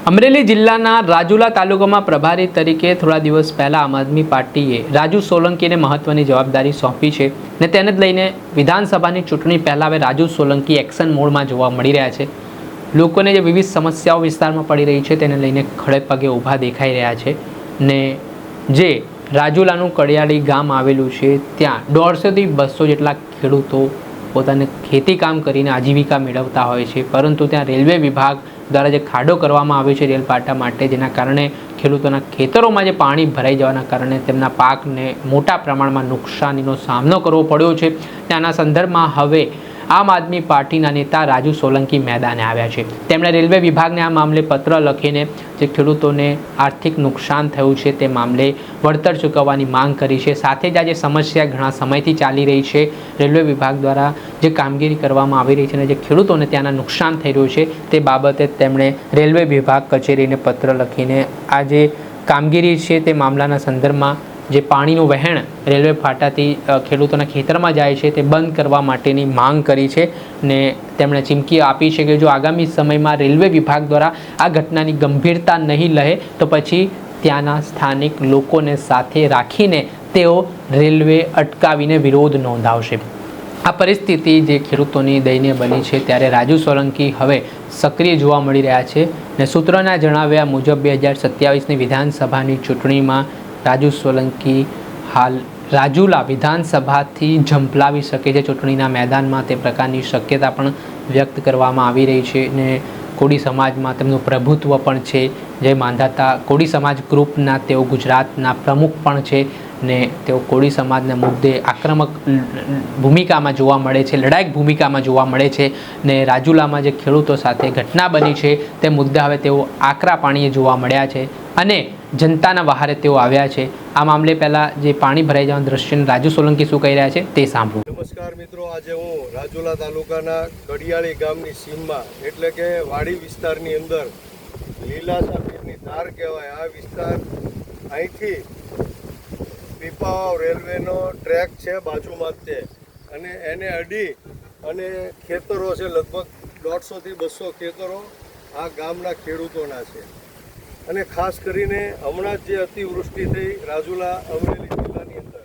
અમરેલી જિલ્લાના રાજુલા તાલુકામાં પ્રભારી તરીકે થોડા દિવસ પહેલા આમ આદમી પાર્ટીએ રાજુ સોલંકીને મહત્વની જવાબદારી સોંપી છે ને તેને જ લઈને વિધાનસભાની ચૂંટણી પહેલા હવે રાજુ સોલંકી એક્શન મોડમાં જોવા મળી રહ્યા છે। લોકોને જે વિવિધ સમસ્યાઓ વિસ્તારમાં પડી રહી છે તેને લઈને ખડે પગે ઊભા દેખાઈ રહ્યા છે ને જે રાજુલાનું કડિયાળી ગામ આવેલું છે ત્યાં 150થી 200 જેટલા ખેડૂતો પોતાને ખેતી કામ કરીને આજીવિકા મેળવતા હોય છે, પરંતુ ત્યાં રેલવે વિભાગ દ્વારા જે ખાડો કરવામાં આવ્યો છે રેલ પાટા માટે, જેના કારણે ખેડૂતોના ખેતરોમાં જે પાણી ભરાઈ જવાના કારણે તેમના પાકને મોટા પ્રમાણમાં નુકસાનીનો સામનો કરવો પડ્યો છે। ત્યાંના સંદર્ભમાં હવે આમ આદમી પાર્ટીના નેતા રાજુ સોલંકી મેદાને આવ્યા છે। તેમણે રેલવે વિભાગને આ મામલે પત્ર લખીને જે ખેડૂતોને આર્થિક નુકસાન થયું છે તે મામલે વળતર ચૂકવવાની માંગ કરી છે। સાથે જ આ જે સમસ્યા ઘણા સમયથી ચાલી રહી છે, રેલવે વિભાગ દ્વારા જે કામગીરી કરવામાં આવી રહી છે અને જે ખેડૂતોને ત્યાંના નુકસાન થઈ રહ્યું છે તે બાબતે તેમણે રેલવે વિભાગ કચેરીને પત્ર લખીને આ જે કામગીરી છે તે મામલાના સંદર્ભમાં જે પાણીનું વહેણ રેલવે ફાટાથી ખેડૂતોના ખેતરમાં જાય છે તે બંધ કરવા માટેની માંગ કરી છે ને તેમણે ચીમકી આપી છે કે જો આગામી સમયમાં રેલવે વિભાગ દ્વારા આ ઘટનાની ગંભીરતા નહીં લે તો પછી ત્યાંના સ્થાનિક લોકોને સાથે રાખીને તેઓ રેલવે અટકાવીને વિરોધ નોંધાવશે। આ પરિસ્થિતિ જે ખેડૂતોની દયનીય બની છે ત્યારે રાજુ સોલંકી હવે સક્રિય જોવા મળી રહ્યા છે ને સૂત્રોના જણાવ્યા મુજબ 2027ની વિધાનસભાની ચૂંટણીમાં રાજુ સોલંકી હાલ રાજુલા વિધાનસભાથી ઝંપલાવી શકે છે ચૂંટણીના મેદાનમાં, તે પ્રકારની શક્યતા પણ વ્યક્ત કરવામાં આવી રહી છે ને કોળી સમાજમાં તેમનું પ્રભુત્વ પણ છે। જે માંધાતા કોળી સમાજ ગ્રુપના તેઓ ગુજરાતના પ્રમુખ પણ છે ને તેઓ કોળી સમાજના મુદ્દે આક્રમક ભૂમિકામાં જોવા મળે છે, લડાયક ભૂમિકામાં જોવા મળે છે ને રાજુલામાં જે ખેડૂતો સાથે ઘટના બની છે તે મુદ્દે હવે તેઓ આકરા પાણીએ જોવા મળ્યા છે અને જનતાના વહારે તેઓ આવ્યા છે। આ મામલે પહેલા જે પાણી ભરાઈ જવાના દ્રશ્યને રાજુ સોલંકી શું કહી રહ્યા છે તે સાંભળો। નમસ્કાર મિત્રો, આજે હું રાજુલા તાલુકાના કડિયાળી ગામની સીમમાં એટલે કે વાડી વિસ્તારની અંદર લીલાસા પીરની ધાર કહેવાય આ વિસ્તાર, અહીંથી પીપાવાવ રેલવેનો ટ્રેક છે બાજુમાં જ તે, અને એને અડી અને ખેતરો છે, લગભગ 150થી 200 ખેતરો આ ગામના ખેડૂતોના છે। અને ખાસ કરીને હમણાં જ જે અતિવૃષ્ટિ થઈ રાજુલા અમરેલી જિલ્લાની અંદર,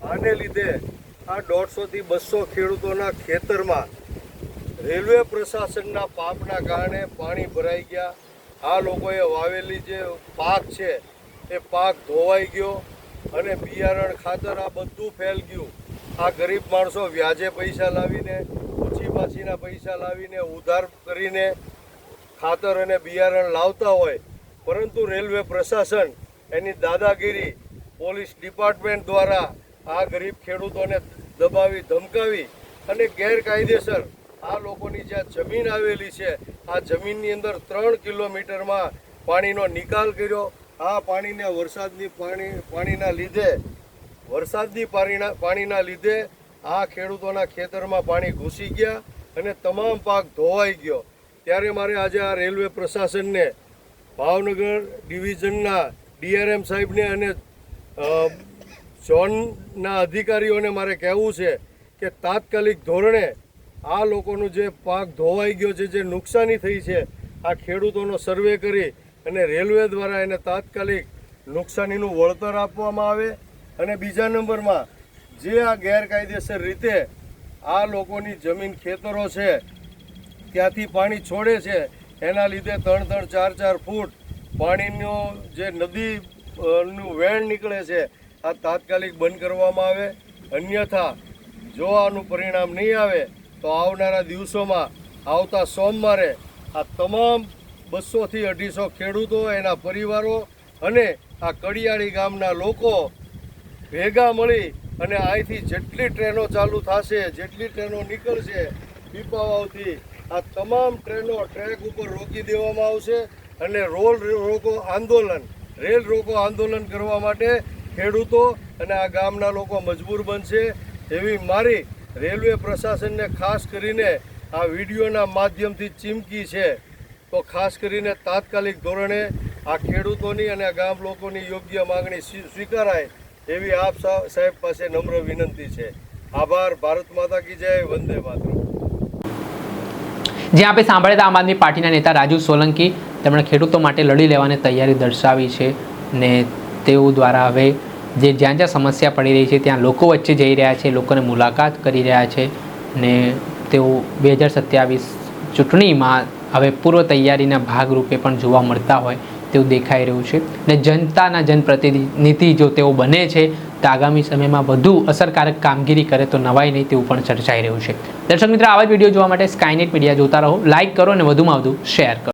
આને લીધે આ 150થી 200 ખેડૂતોના ખેતરમાં રેલવે પ્રશાસનના પાપના કારણે પાણી ભરાઈ ગયા। આ લોકોએ વાવેલી જે પાક છે એ પાક ધોવાઈ ગયો અને બિયારણ ખાતર આ બધું ફેલ ગયું। આ ગરીબ માણસો વ્યાજે પૈસા લાવીને, ઓછી પાછીના પૈસા લાવીને, ઉધાર કરીને ખાતર અને બિયારણ લાવતા હોય, પરંતુ રેલવે પ્રશાસન એની દાદાગીરી પોલીસ ડિપાર્ટમેન્ટ દ્વારા આ ગરીબ ખેડૂતોને દબાવી ધમકાવી અને ગેરકાયદેસર આ લોકોની જ્યાં જમીન આવેલી છે આ જમીનની અંદર 3 કિલોમીટરમાં પાણીનો નિકાલ કર્યો। આ પાણીને વરસાદની પાણીના લીધે આ ખેડૂતોના ખેતરમાં પાણી ઘૂસી ગયા અને તમામ પાક ધોવાઈ ગયો। ત્યારે મારે આજે આ રેલવે પ્રશાસનને, ભાવનગર ડિવિઝનના DRM સાહેબને અને ઝોનના અધિકારીઓને મારે કહેવું છે કે તાત્કાલિક ધોરણે આ લોકોનું જે પાક ધોવાઈ ગયો છે, જે નુકસાની થઈ છે, આ ખેડૂતોનો સર્વે કરી અને રેલવે દ્વારા એને તાત્કાલિક નુકસાનીનું વળતર આપવામાં આવે। અને બીજા નંબરમાં જે આ ગેરકાયદેસર રીતે આ લોકોની જમીન ખેતરો છે ત્યાંથી પાણી છોડે છે, એના લીધે 3-3, 4-4 ફૂટ પાણીનો જે નદીનું વહેણ નીકળે છે આ તાત્કાલિક બંધ કરવામાં આવે। અન્યથા જો આનું પરિણામ નહીં આવે તો આવનારા દિવસોમાં, આવતા સોમવારે આ તમામ 200થી 250 ખેડૂતો, એના પરિવારો અને આ કડિયાળી ગામના લોકો ભેગા મળી અને અહીંથી જેટલી ટ્રેનો ચાલુ થશે, જેટલી ટ્રેનો નીકળશે પીપાવાવથી, આ તમામ ટ્રેનો ટ્રેક ઉપર રોકી દેવામાં આવશે અને રેલ રોકો આંદોલન કરવા માટે ખેડૂતો અને આ ગામના લોકો મજબૂર બનશે એવી મારી રેલવે પ્રશાસનને ખાસ કરીને આ વિડીયોના માધ્યમથી ચીમકી છે। તો ખાસ કરીને તાત્કાલિક ધોરણે આ ખેડૂતોની અને આ ગામ લોકોની યોગ્ય માગણી સ્વીકારાય એવી આપ સાહેબ પાસે નમ્ર વિનંતી છે। આભાર। ભારત માતા કી જય, વંદે માતરમ। જે આપણે સાંભળ્યા હતા આમ આદમી પાર્ટીના નેતા રાજુ સોલંકી, તેમણે ખેડૂતો માટે લડી લેવાની તૈયારી દર્શાવી છે ને તેઓ દ્વારા હવે જે જ્યાં જ્યાં સમસ્યા પડી રહી છે ત્યાં લોકો વચ્ચે જઈ રહ્યા છે, લોકોને મુલાકાત કરી રહ્યા છે ને તેઓ 2027 ચૂંટણીમાં હવે પૂર્વ તૈયારીના ભાગરૂપે પણ જોવા મળતા હોય તેવું દેખાઈ રહ્યું છે ને જનતાના જનપ્રતિનિધિ જો તેઓ બને છે તો આગામી સમયમાં વધુ અસરકારક કામગીરી કરે તો નવાઈ નહીં તેવું પણ ચર્ચાઈ રહ્યું છે. દર્શક મિત્રો, આવા જ વિડીયો જોવા માટે સ્કાયનેટ મીડિયા જોતા રહો, લાઇક કરો અને વધુમાં વધુ શેર કરો.